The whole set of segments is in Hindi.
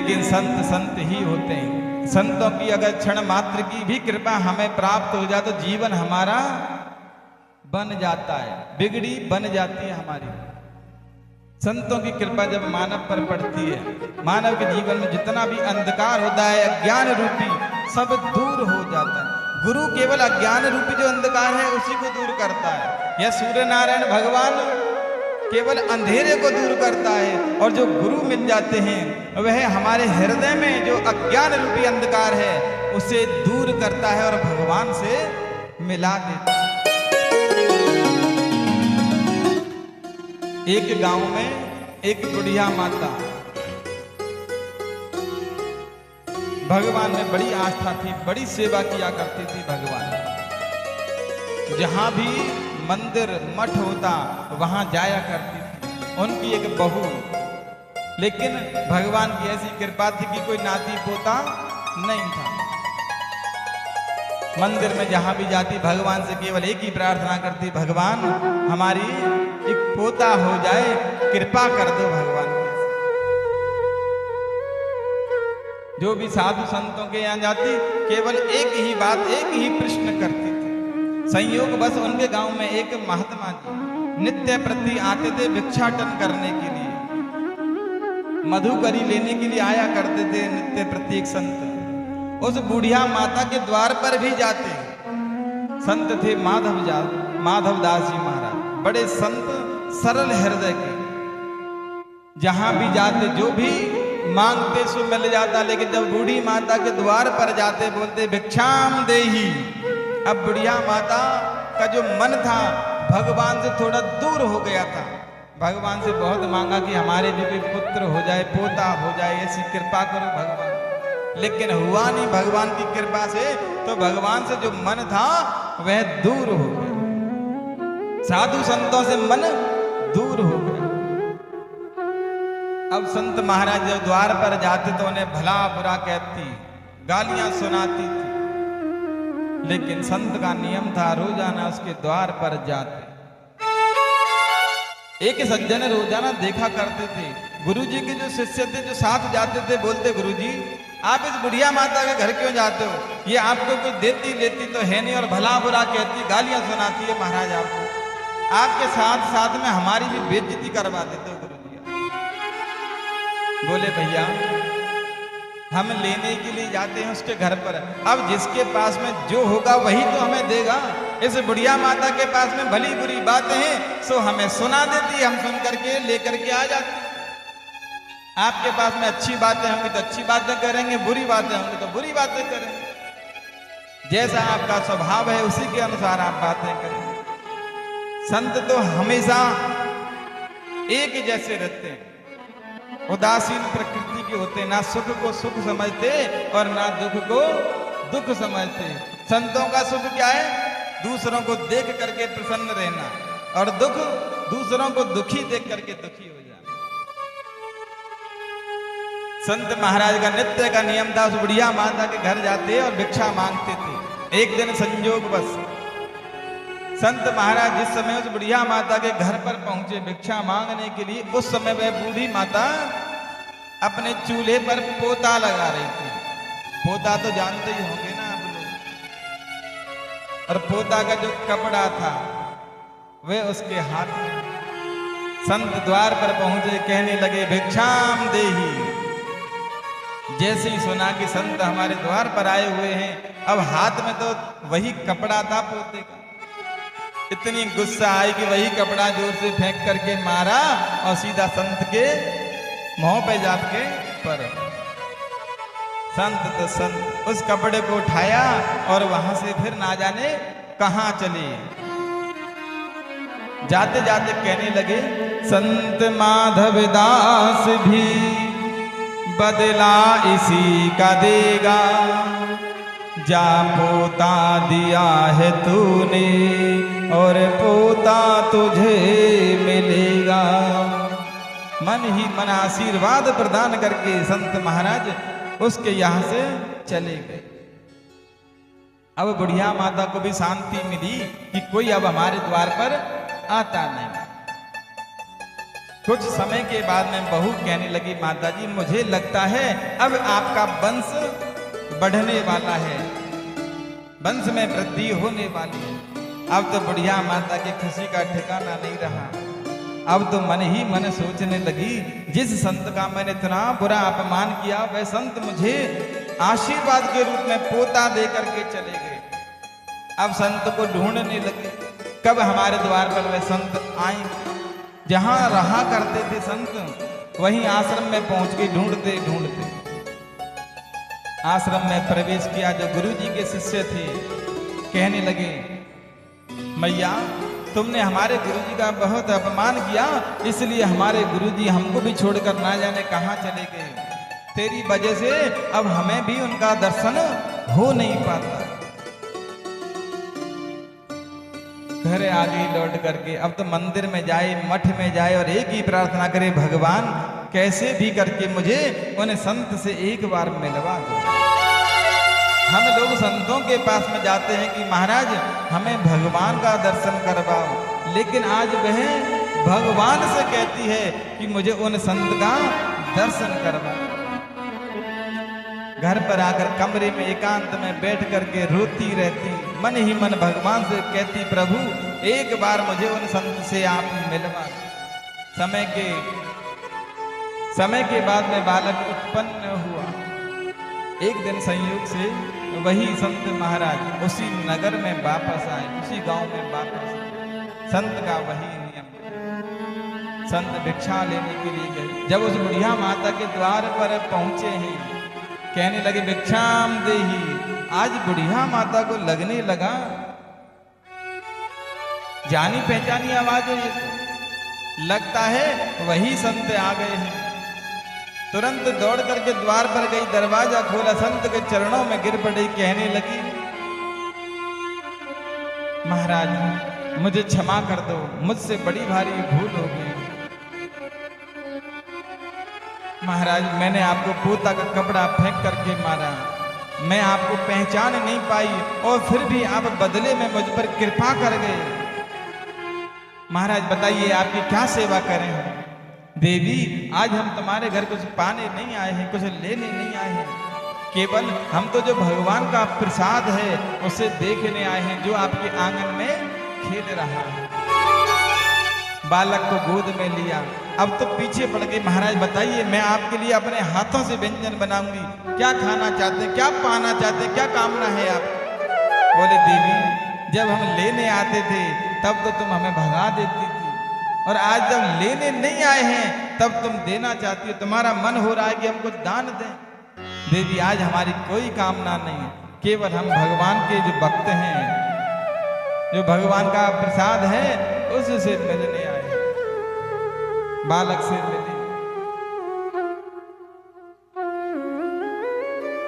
लेकिन संत संत ही होते हैं। संतों की अगर क्षण मात्र की भी कृपा हमें प्राप्त हो जाए तो जीवन हमारा बन जाता है, बिगड़ी बन जाती है हमारी। संतों की कृपा जब मानव पर पड़ती है, मानव के जीवन में जितना भी अंधकार होता है अज्ञान रूपी, सब दूर हो जाता है। गुरु केवल अज्ञान रूपी जो अंधकार है उसी को दूर करता है। यह सूर्य नारायण भगवान केवल अंधेरे को दूर करता है, और जो गुरु मिल जाते हैं वह हमारे हृदय में जो अज्ञान रूपी अंधकार है उसे दूर करता है और भगवान से मिला देता है। एक गांव में एक बुढ़िया माता, भगवान में बड़ी आस्था थी, बड़ी सेवा किया करती थी भगवान। जहां भी मंदिर मठ होता वहां जाया करती थी। उनकी एक बहू, लेकिन भगवान की ऐसी कृपा थी कि कोई नाती पोता नहीं था। मंदिर में जहां भी जाती भगवान से केवल एक ही प्रार्थना करती, भगवान हमारी एक पोता हो जाए, कृपा कर दो भगवान। जो भी साधु संतों के यहाँ जाती केवल एक ही बात, एक ही प्रश्न करती थी। संयोग बस उनके गांव में एक महात्मा जी नित्य प्रति आते थे भिक्षाटन करने के लिए, मधुकरी लेने के लिए आया करते थे नित्य प्रति एक संत। उस बुढ़िया माता के द्वार पर भी जाते। संत थे माधवदास जी महाराज, बड़े संत, सरल हृदय के। जहां भी जाते जो भी मांगते सो मिल जाता, लेकिन जब बूढ़ी माता के द्वार पर जाते बोलते भिक्षाम देही। अब बुढ़िया माता का जो मन था भगवान से थोड़ा दूर हो गया था। भगवान से बहुत मांगा कि हमारे भी कोई पुत्र हो जाए, पोता हो जाए, ऐसी कृपा करो भगवान, लेकिन हुआ नहीं भगवान की कृपा से। तो भगवान से जो मन था वह दूर हो गया, साधु संतों से मन दूर हो गया। अब संत महाराज जब द्वार पर जाते तो उन्हें भला बुरा कहती, गालियां सुनाती थी, लेकिन संत का नियम था रोजाना उसके द्वार पर जाते। एक सज्जन रोजाना देखा करते थे, गुरुजी के जो शिष्य थे जो साथ जाते थे, बोलते गुरुजी आप इस बुढ़िया माता के घर क्यों जाते हो? ये आपको कुछ देती लेती तो है नहीं और भला बुरा कहती, गालियां सुनाती है महाराज आपको। आपके साथ साथ में हमारी भी बेइज्जती करवा देते हो गुरुजी। बोले भैया हम लेने के लिए जाते हैं उसके घर पर, अब जिसके पास में जो होगा वही तो हमें देगा। इस बुढ़िया माता के पास में भली बुरी बातें हैं सो हमें सुना देती, हम सुन करके लेकर के आ जाते। आपके पास में अच्छी बातें होंगी तो अच्छी बातें करेंगे, बुरी बातें होंगी तो बुरी बातें करेंगे। जैसा आपका स्वभाव है उसी के अनुसार आप बातें करेंगे। संत तो हमेशा एक जैसे रहते हैं, उदासीन प्रकृति के होते, ना सुख को सुख समझते और ना दुख को दुख समझते। संतों का सुख क्या है? दूसरों को देख करके प्रसन्न रहना, और दुख दूसरों को दुखी देख करके दुखी हो जाना। संत महाराज का नित्य का नियम था, उस बुढ़िया माता के घर जाते और भिक्षा मांगते थे। एक दिन संयोग बस संत महाराज जिस समय उस बुढ़िया माता के घर पर पहुंचे भिक्षा मांगने के लिए, उस समय वह बूढ़ी माता अपने चूल्हे पर पोता लगा रही थी। पोता तो जानते ही होंगे ना आप लोग। और पोता का जो कपड़ा था वह उसके हाथ में। संत द्वार पर पहुंचे, कहने लगे भिक्षाम देही। जैसे ही सुना कि संत हमारे द्वार पर आए हुए हैं, अब हाथ में तो वही कपड़ा था पोते का, इतनी गुस्सा आई कि वही कपड़ा जोर से फेंक करके मारा और सीधा संत के मुंह पे जाके पड़े। संत तो संत उस कपड़े को उठाया और वहां से फिर ना जाने कहां चले। जाते जाते कहने लगे, संत माधवदास भी बदला इसी का देगा, जा पोता दिया है तूने और पोता तुझे मिलेगा। मन ही मन आशीर्वाद प्रदान करके संत महाराज उसके यहां से चले गए। अब बुढ़िया माता को भी शांति मिली कि कोई अब हमारे द्वार पर आता नहीं। कुछ समय के बाद में बहू कहने लगी, माता जी मुझे लगता है अब आपका वंश बढ़ने वाला है, वंश में वृद्धि होने वाली है। अब तो बुढ़िया माता की खुशी का ठिकाना नहीं रहा। अब तो मन ही मन सोचने लगी, जिस संत का मैंने इतना बुरा अपमान किया वह संत मुझे आशीर्वाद के रूप में पोता दे करके चले गए। अब संत को ढूंढने लगे, कब हमारे द्वार पर वह संत आएंगे। जहां रहा करते थे संत वहीं आश्रम में पहुंच के ढूंढते ढूंढते आश्रम में प्रवेश किया। जो गुरुजी के शिष्य थे कहने लगे, मैया तुमने हमारे गुरुजी का बहुत अपमान किया, इसलिए हमारे गुरुजी हमको भी छोड़कर ना जाने कहां चले गए। तेरी वजह से अब हमें भी उनका दर्शन हो नहीं पाता। घर आ गई लौट करके, अब तो मंदिर में जाए, मठ में जाए और एक ही प्रार्थना करे, भगवान कैसे भी करके मुझे उन संत से एक बार मिलवा दो। हम लोग संतों के पास में जाते हैं कि महाराज हमें भगवान का दर्शन करवाओ, लेकिन आज वह भगवान से कहती है कि मुझे उन संत का दर्शन करवाओ। घर पर आकर कमरे में एकांत में बैठ करके रोती रहती, मन ही मन भगवान से कहती, प्रभु एक बार मुझे उन संत से आप मिलवा। समय के बाद में बालक उत्पन्न हुआ। एक दिन संयोग से वही संत महाराज उसी नगर में वापस आए, उसी गांव में वापस आए। संत का वही नियम, संत भिक्षा लेने के लिए गए। जब उस बुढ़िया माता के द्वार पर पहुंचे हैं, कहने लगे भिक्षाम देही। आज बुढ़िया माता को लगने लगा जानी पहचानी आवाज है, लगता है वही संत आ गए हैं। तुरंत दौड़ करके द्वार पर गई, दरवाजा खोला, संत के चरणों में गिर पड़ी, कहने लगी, महाराज मुझे क्षमा कर दो, मुझसे बड़ी भारी भूल हो गई। महाराज मैंने आपको पोता का कपड़ा फेंक करके मारा, मैं आपको पहचान नहीं पाई और फिर भी आप बदले में मुझ पर कृपा कर गए। महाराज बताइए आपकी क्या सेवा करें। देवी आज हम तुम्हारे घर कुछ पाने नहीं आए हैं, कुछ लेने नहीं आए हैं, केवल हम तो जो भगवान का प्रसाद है उसे देखने आए हैं, जो आपके आंगन में खेल रहा है। बालक को गोद में लिया, अब तो पीछे पड़ गई। महाराज बताइए मैं आपके लिए अपने हाथों से व्यंजन बनाऊंगी, क्या खाना चाहते हैं, क्या पाना चाहते हैं, क्या कामना है आप। बोले देवी जब हम लेने आते थे तब तो तुम हमें भगा देती थी, और आज जब लेने नहीं आए हैं तब तुम देना चाहती हो, तुम्हारा मन हो रहा है कि हम कुछ दान दें। देवी आज हमारी कोई कामना नहीं है, केवल हम भगवान के जो भक्त हैं, जो भगवान का प्रसाद है उससे मिलने आए। बालक से मिले।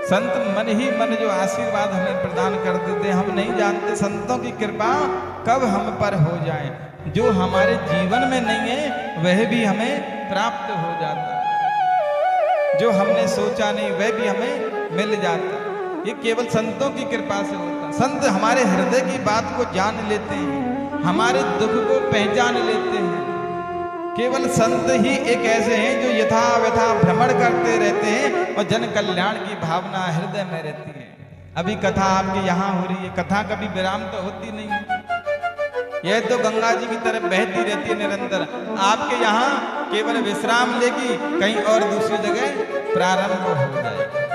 संत मन ही मन जो आशीर्वाद हमें प्रदान करते थे, हम नहीं जानते संतों की कृपा कब हम पर हो जाए। जो हमारे जीवन में नहीं है वह भी हमें प्राप्त हो जाता, जो हमने सोचा नहीं वह भी हमें मिल जाता। ये केवल संतों की कृपा से होता। संत हमारे हृदय की बात को जान लेते हैं, हमारे दुख को पहचान लेते हैं। केवल संत ही एक ऐसे हैं जो यथा व्यथा भ्रमण करते रहते हैं और जन कल्याण की भावना हृदय में रहती है। अभी कथा आपके यहाँ हो रही है, कथा कभी विराम तो होती नहीं है, यह तो गंगा जी की तरफ बहती रहती है निरंतर। आपके यहाँ केवल विश्राम लेगी, कहीं और दूसरी जगह प्रारंभ हो जाएगी।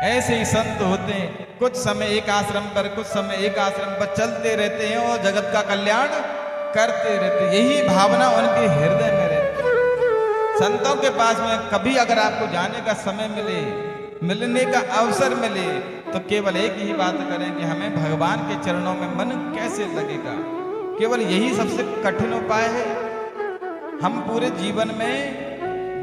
ऐसे ही संत होते हैं, कुछ समय एक आश्रम पर, कुछ समय एक आश्रम पर चलते रहते हैं और जगत का कल्याण करते रहते। यही भावना उनके हृदय में रहती है। संतों के पास में कभी अगर आपको जाने का समय मिले, मिलने का अवसर मिले, तो केवल एक ही बात करें कि हमें भगवान के चरणों में मन कैसे लगेगा। केवल यही सबसे कठिन उपाय है। हम पूरे जीवन में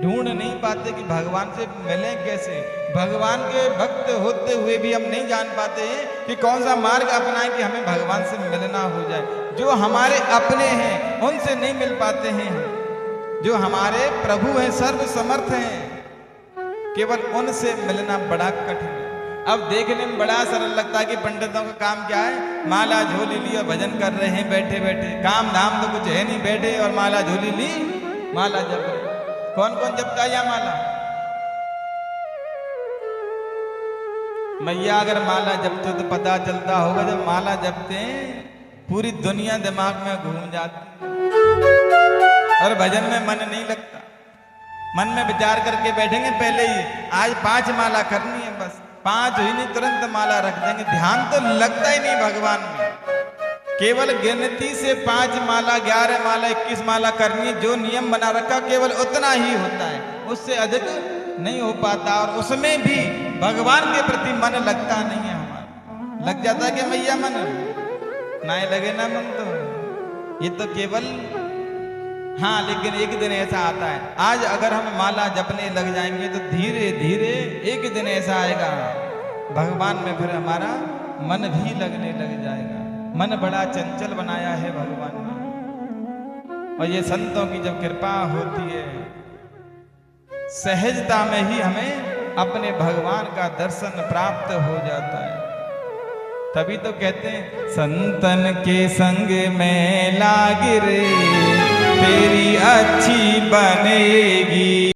ढूंढ नहीं पाते कि भगवान से मिलें कैसे। भगवान के भक्त होते हुए भी हम नहीं जान पाते हैं कि कौन सा मार्ग अपनाएं कि हमें भगवान से मिलना हो जाए। जो हमारे अपने हैं उनसे नहीं मिल पाते हैं, जो हमारे प्रभु हैं, सर्व समर्थ हैं, केवल उनसे मिलना बड़ा कठिन है। अब देखने में बड़ा सरल लगता है कि पंडितों का काम क्या है, माला झोली ली और भजन कर रहे हैं बैठे बैठे, काम धाम तो कुछ है नहीं, बैठे और माला झोली ली, माला जप रहे। कौन कौन जपता है या माला? मैया अगर माला जपते तो पता चलता होगा, जब माला जपते हैं पूरी दुनिया दिमाग में घूम जाती और भजन में मन नहीं लगता। मन में विचार करके बैठेंगे पहले ही, आज 5 माला करनी है, बस 5 हुई नहीं तुरंत माला रख देंगे, ध्यान तो लगता ही नहीं भगवान में। केवल गिनती से 5 माला 11 माला 21 माला करनी है, जो नियम बना रखा केवल उतना ही होता है, उससे अधिक नहीं हो पाता। और उसमें भी भगवान के प्रति मन लगता नहीं है हमारा। लग जाता है कि मैया मन ना लगे ना मन, तो ये तो केवल हाँ, लेकिन एक दिन ऐसा आता है, आज अगर हम माला जपने लग जाएंगे तो धीरे धीरे एक दिन ऐसा आएगा भगवान में फिर हमारा मन भी लगने लग जाएगा। मन बड़ा चंचल बनाया है भगवान ने, और ये संतों की जब कृपा होती है, सहजता में ही हमें अपने भगवान का दर्शन प्राप्त हो जाता है। तभी तो कहते हैं संतन के संग में लाग रे, तेरी अच्छी बनेगी